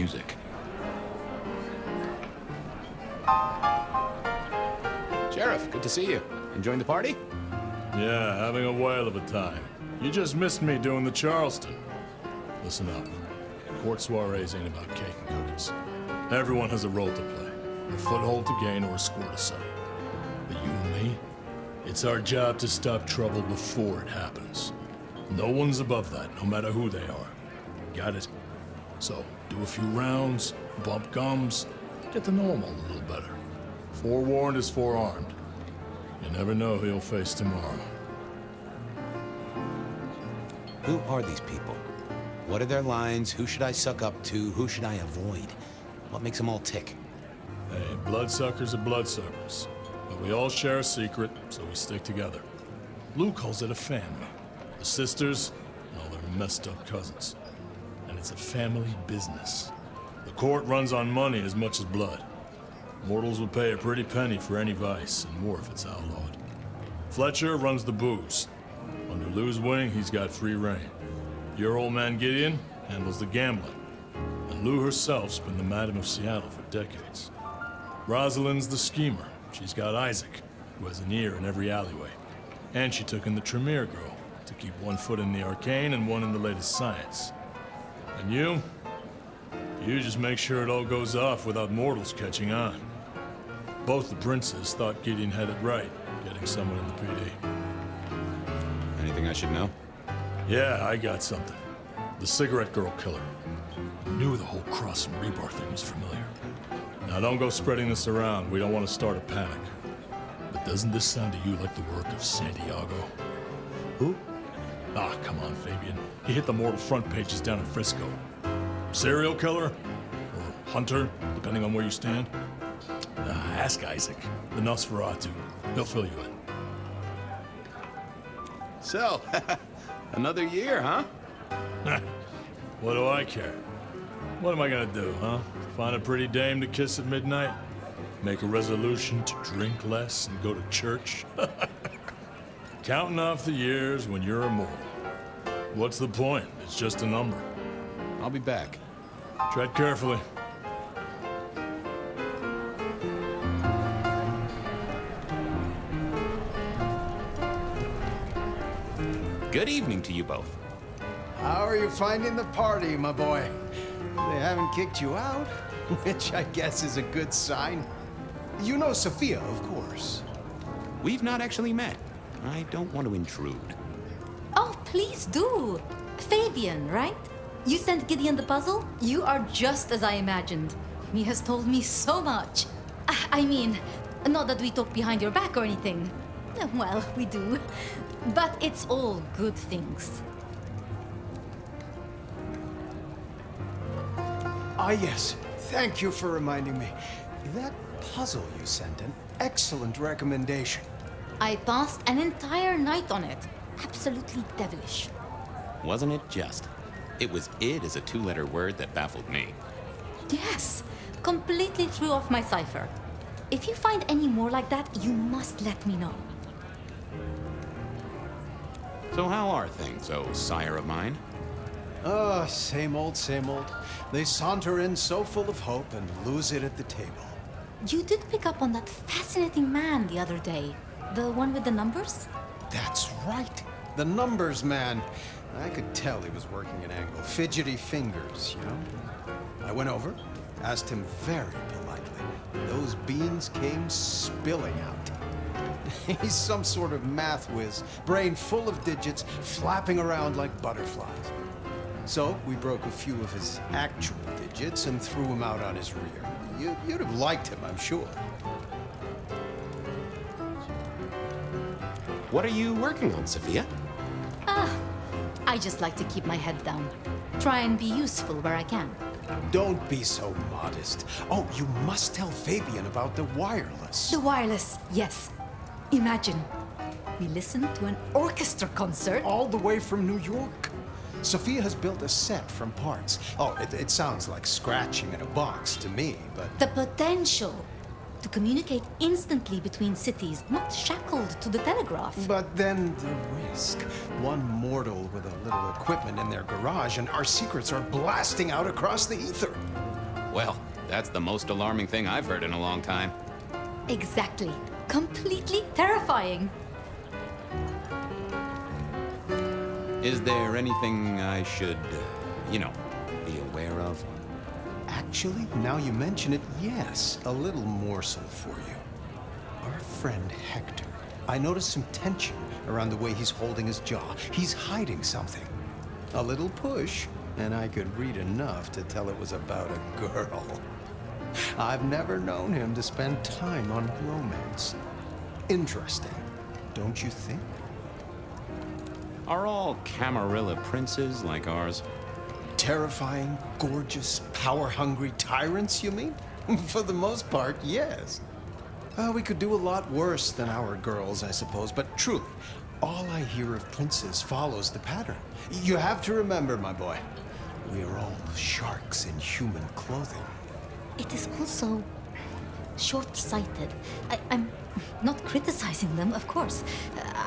music. Sheriff, good to see you. Enjoying the party? Yeah, having a whale of a time. You just missed me doing the Charleston. Listen up. Court soirees ain't about cake and cookies. Everyone has a role to play. A foothold to gain or a score to settle. But you and me, it's our job to stop trouble before it happens. No one's above that, no matter who they are. Got it? So, do a few rounds, bump gums, get to know them a little better. Forewarned is forearmed. You never know who you'll face tomorrow. Who are these people? What are their lines? Who should I suck up to? Who should I avoid? What makes them all tick? Hey, bloodsuckers are bloodsuckers. But we all share a secret, so we stick together. Lou calls it a family. The sisters and all their messed up cousins. And it's a family business. The court runs on money as much as blood. Mortals will pay a pretty penny for any vice, and more if it's outlawed. Fletcher runs the booze. Under Lou's wing, he's got free reign. Your old man Gideon handles the gambling. And Lou herself's been the Madam of Seattle for decades. Rosalind's the schemer. She's got Isaac, who has an ear in every alleyway. And she took in the Tremere girl to keep one foot in the arcane and one in the latest science. And you just make sure it all goes off without mortals catching on. Both the princes thought Gideon had it right, getting someone in the PD. Anything I should know? Yeah, I got something. The cigarette girl killer. Knew the whole Cross and Rebar thing was familiar. Now don't go spreading this around. We don't want to start a panic. But doesn't this sound to you like the work of Santiago? Who? Ah, come on, Fabian. He hit the mortal front pages down in Frisco. Serial killer? Or hunter, depending on where you stand? Ask Isaac, the Nosferatu. He'll fill you in. So, another year, huh? What do I care? What am I gonna do, huh? Find a pretty dame to kiss at midnight? Make a resolution to drink less and go to church? Counting off the years when you're immortal. What's the point? It's just a number. I'll be back. Tread carefully. Good evening to you both. How are you finding the party, my boy? They haven't kicked you out, which I guess is a good sign. You know Sophia, of course. We've not actually met. I don't want to intrude. Oh, please do. Fabian, right? You sent Gideon the puzzle? You are just as I imagined. He has told me so much. I mean, not that we talk behind your back or anything. Well, we do. But it's all good things. Ah, yes. Thank you for reminding me. That puzzle you sent, an excellent recommendation. I passed an entire night on it. Absolutely devilish. Wasn't it just? It was id as a two-letter word that baffled me. Yes, completely threw off my cipher. If you find any more like that, you must let me know. So how are things, oh sire of mine? Ah, same old, same old. They saunter in so full of hope and lose it at the table. You did pick up on that fascinating man the other day. The one with the numbers? That's right. The numbers man. I could tell he was working an angle. Fidgety fingers, you know? I went over, asked him very politely. Those beans came spilling out. He's some sort of math whiz, brain full of digits, flapping around like butterflies. So we broke a few of his actual digits and threw him out on his rear. You'd have liked him, I'm sure. What are you working on, Sophia? I just like to keep my head down. Try and be useful where I can. Don't be so modest. Oh, you must tell Fabian about the wireless. The wireless, yes. Imagine, we listened to an orchestra concert. All the way from New York. Sophia has built a set from parts. Oh, it sounds like scratching in a box to me, but... The potential to communicate instantly between cities, not shackled to the telegraph. But then the risk. One mortal with a little equipment in their garage and our secrets are blasting out across the ether. Well, that's the most alarming thing I've heard in a long time. Exactly. Completely terrifying. Is there anything I should, be aware of? Actually, now you mention it, yes, a little morsel for you. Our friend Hector. I noticed some tension around the way he's holding his jaw. He's hiding something. A little push, and I could read enough to tell it was about a girl. I've never known him to spend time on romance. Interesting, don't you think? Are all Camarilla princes like ours? Terrifying, gorgeous, power-hungry tyrants, you mean? For the most part, yes. We could do a lot worse than our girls, I suppose, but truly, all I hear of princes follows the pattern. You have to remember, my boy, we are all sharks in human clothing. It is also short-sighted. I'm not criticizing them, of course.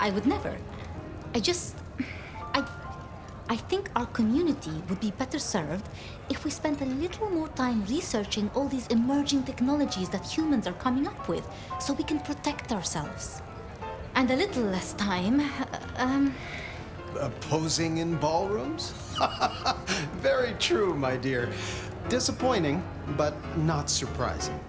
I would never. I think our community would be better served if we spent a little more time researching all these emerging technologies that humans are coming up with, so we can protect ourselves. And a little less time, Posing in ballrooms? Very true, my dear. Disappointing, but not surprising.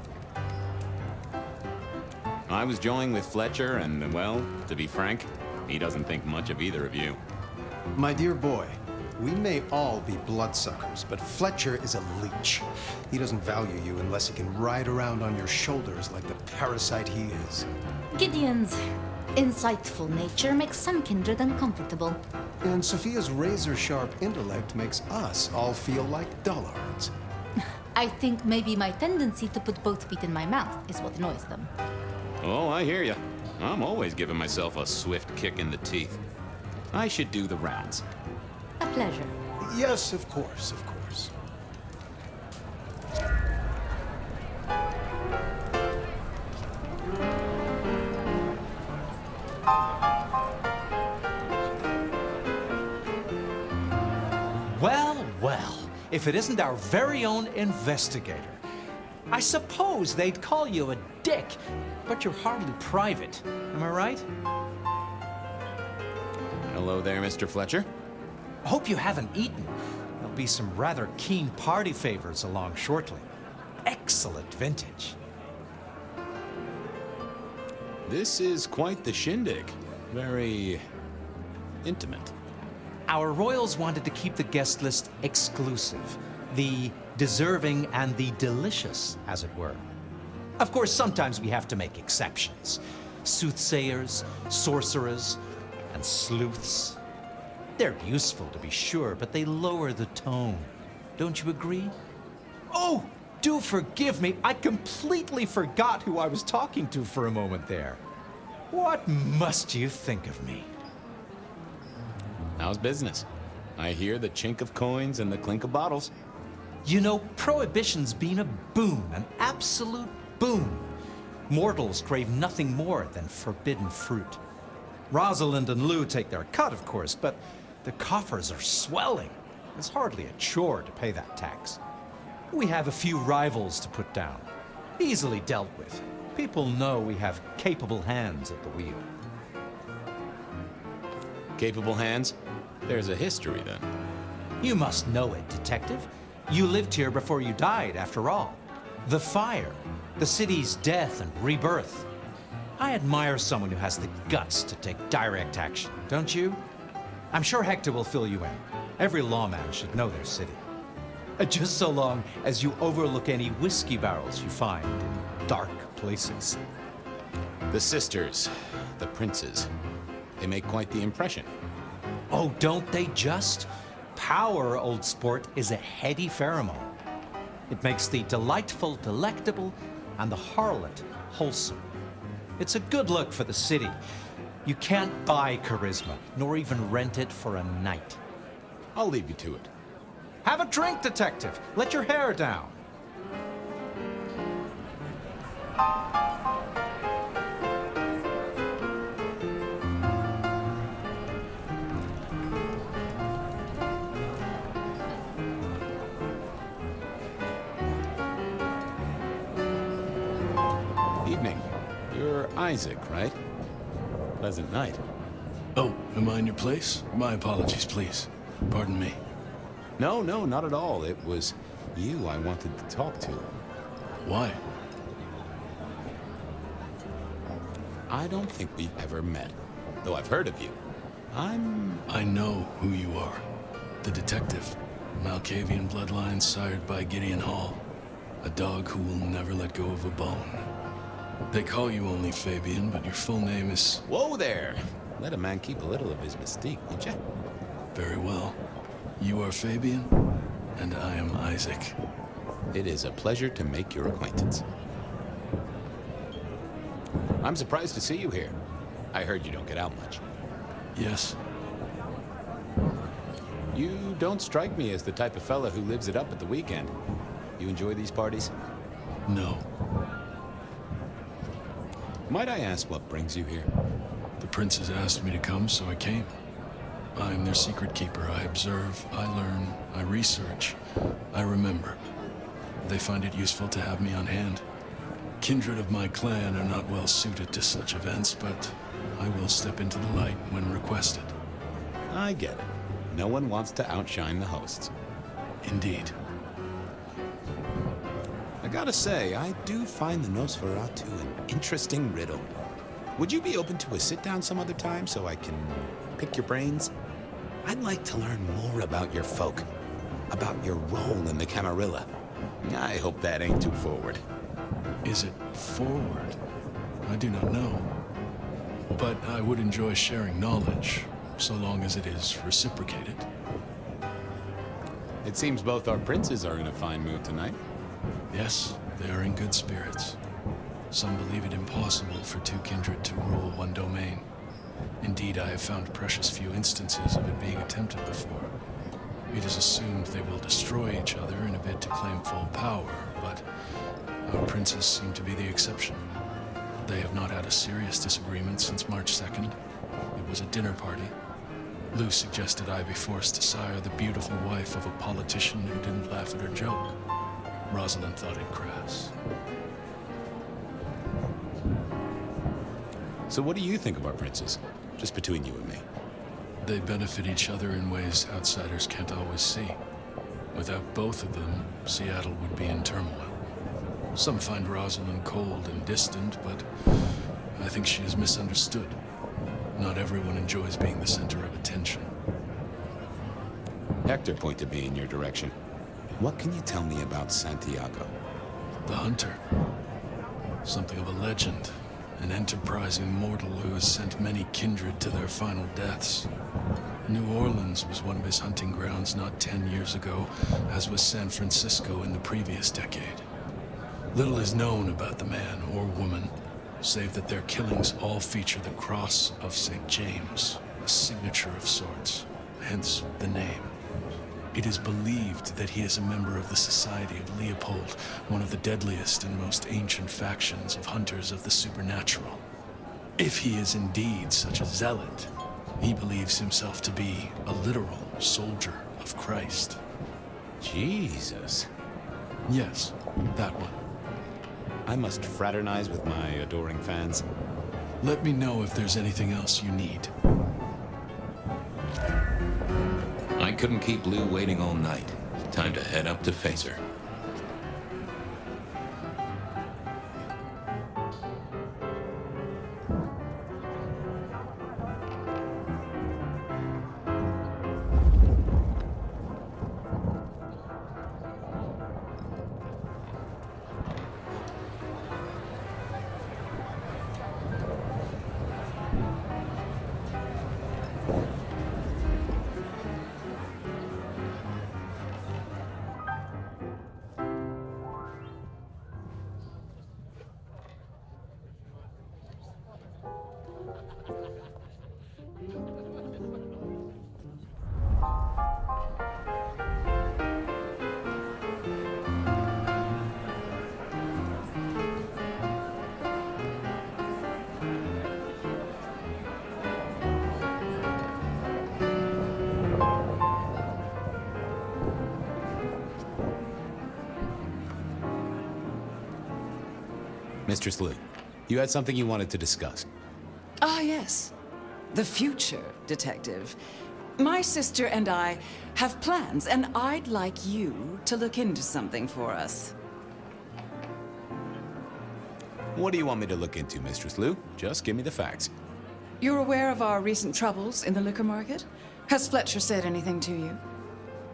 I was joined with Fletcher, and, well, to be frank, he doesn't think much of either of you. My dear boy, we may all be bloodsuckers, but Fletcher is a leech. He doesn't value you unless he can ride around on your shoulders like the parasite he is. Gideon's insightful nature makes some kindred uncomfortable. And Sophia's razor-sharp intellect makes us all feel like dullards. I think maybe my tendency to put both feet in my mouth is what annoys them. Oh, I hear you. I'm always giving myself a swift kick in the teeth. I should do the rounds. A pleasure. Yes, of course, of course. Well, well, if it isn't our very own investigator. I suppose they'd call you a dick, but you're hardly private. Am I right? Hello there, Mr. Fletcher. Hope you haven't eaten. There'll be some rather keen party favors along shortly. Excellent vintage. This is quite the shindig. Very intimate. Our royals wanted to keep the guest list exclusive. The deserving and the delicious, as it were. Of course, sometimes we have to make exceptions. Soothsayers, sorcerers, and sleuths. They're useful, to be sure, but they lower the tone. Don't you agree? Oh, do forgive me. I completely forgot who I was talking to for a moment there. What must you think of me? How's business? I hear the chink of coins and the clink of bottles. You know, Prohibition's been a boon, an absolute boon. Mortals crave nothing more than forbidden fruit. Rosalind and Lou take their cut, of course, but the coffers are swelling. It's hardly a chore to pay that tax. We have a few rivals to put down. Easily dealt with. People know we have capable hands at the wheel. Capable hands? There's a history, then. You must know it, Detective. You lived here before you died, after all. The fire, the city's death and rebirth. I admire someone who has the guts to take direct action, don't you? I'm sure Hector will fill you in. Every lawman should know their city. Just so long as you overlook any whiskey barrels you find in dark places. The sisters, the princes, they make quite the impression. Oh, don't they just? Power, old sport, is a heady pheromone. It makes the delightful delectable and the harlot wholesome. It's a good look for the city. You can't buy charisma, nor even rent it for a night. I'll leave you to it. Have a drink, Detective. Let your hair down. Evening. You're Isaac, right? Pleasant night. Oh, am I in your place? My apologies, please. Pardon me. No, not at all. It was you I wanted to talk to. Why? I don't think we've ever met, though I've heard of you. I know who you are. The detective. Malkavian bloodlines sired by Gideon Hall. A dog who will never let go of a bone. They call you only Fabian, but your full name is... Whoa there! Let a man keep a little of his mystique, won't you? Very well. You are Fabian, and I am Isaac. It is a pleasure to make your acquaintance. I'm surprised to see you here. I heard you don't get out much. Yes. You don't strike me as the type of fella who lives it up at the weekend. You enjoy these parties? No. Might I ask what brings you here? The princes asked me to come, so I came. I am their secret keeper. I observe, I learn, I research, I remember. They find it useful to have me on hand. Kindred of my clan are not well suited to such events, but I will step into the light when requested. I get it. No one wants to outshine the hosts. Indeed. I gotta say, I do find the Nosferatu an interesting riddle. Would you be open to a sit-down some other time so I can pick your brains? I'd like to learn more about your folk, about your role in the Camarilla. I hope that ain't too forward. Is it forward? I do not know. But I would enjoy sharing knowledge, so long as it is reciprocated. It seems both our princes are in a fine mood tonight. Yes, they are in good spirits. Some believe it impossible for two kindred to rule one domain. Indeed, I have found precious few instances of it being attempted before. It is assumed they will destroy each other in a bid to claim full power, but our princes seem to be the exception. They have not had a serious disagreement since March 2nd. It was a dinner party. Lou suggested I be forced to sire the beautiful wife of a politician who didn't laugh at her joke. Rosalind thought it crass. So what do you think of our princes? Just between you and me. They benefit each other in ways outsiders can't always see. Without both of them, Seattle would be in turmoil. Some find Rosalind cold and distant, but I think she is misunderstood. Not everyone enjoys being the center of attention. Hector pointed me in your direction. What can you tell me about Santiago? The hunter. Something of a legend. An enterprising mortal who has sent many kindred to their final deaths. New Orleans was one of his hunting grounds not 10 years ago, as was San Francisco in the previous decade. Little is known about the man or woman, save that their killings all feature the cross of St. James, a signature of sorts, hence the name. It is believed that he is a member of the Society of Leopold, one of the deadliest and most ancient factions of hunters of the supernatural. If he is indeed such a zealot, he believes himself to be a literal soldier of Christ. Jesus. Yes, that one. I must fraternize with my adoring fans. Let me know if there's anything else you need. I couldn't keep Lou waiting all night. Time to head up to face her. Mistress Lou, You had something you wanted to discuss. Ah, yes. The future, Detective. My sister and I have plans, and I'd like you to look into something for us. What do you want me to look into, Mistress Lou? Just give me the facts. You're aware of our recent troubles in the liquor market? Has Fletcher said anything to you?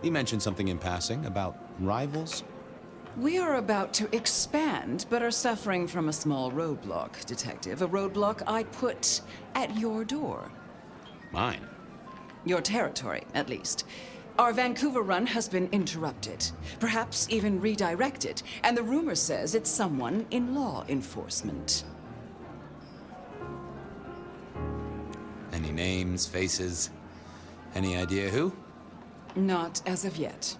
He mentioned something in passing about rivals. We are about to expand, but are suffering from a small roadblock, Detective. A roadblock I put at your door. Mine. Your territory, at least. Our Vancouver run has been interrupted, perhaps even redirected, and the rumor says it's someone in law enforcement. Any names, faces? Any idea who? Not as of yet.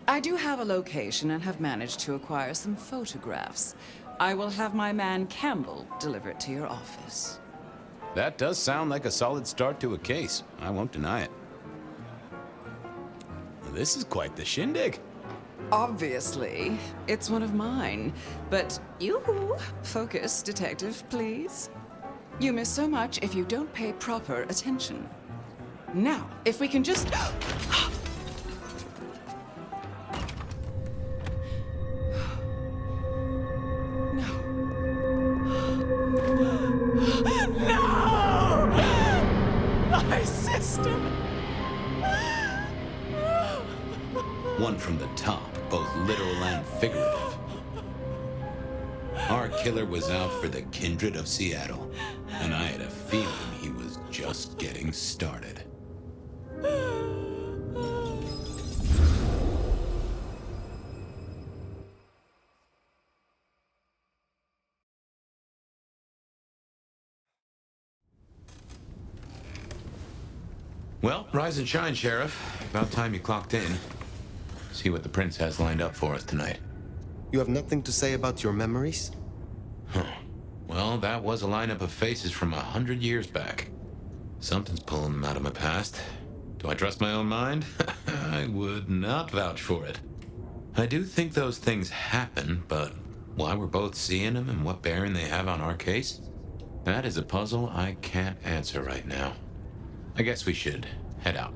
I do have a location and have managed to acquire some photographs. I will have my man Campbell deliver it to your office. That does sound like a solid start to a case. I won't deny it. This is quite the shindig. Obviously, it's one of mine. But you focus, Detective, please. You miss so much if you don't pay proper attention. Now, if we can just... My sister! One from the top, both literal and figurative. Our killer was out for the kindred of Seattle, and I had a feeling he was just getting started. Well, rise and shine, Sheriff. About time you clocked in. See what the Prince has lined up for us tonight. You have nothing to say about your memories? Huh. Well, that was a lineup of faces from 100 years back. Something's pulling them out of my past. Do I trust my own mind? I would not vouch for it. I do think those things happen, but why we're both seeing them and what bearing they have on our case? That is a puzzle I can't answer right now. I guess we should head out.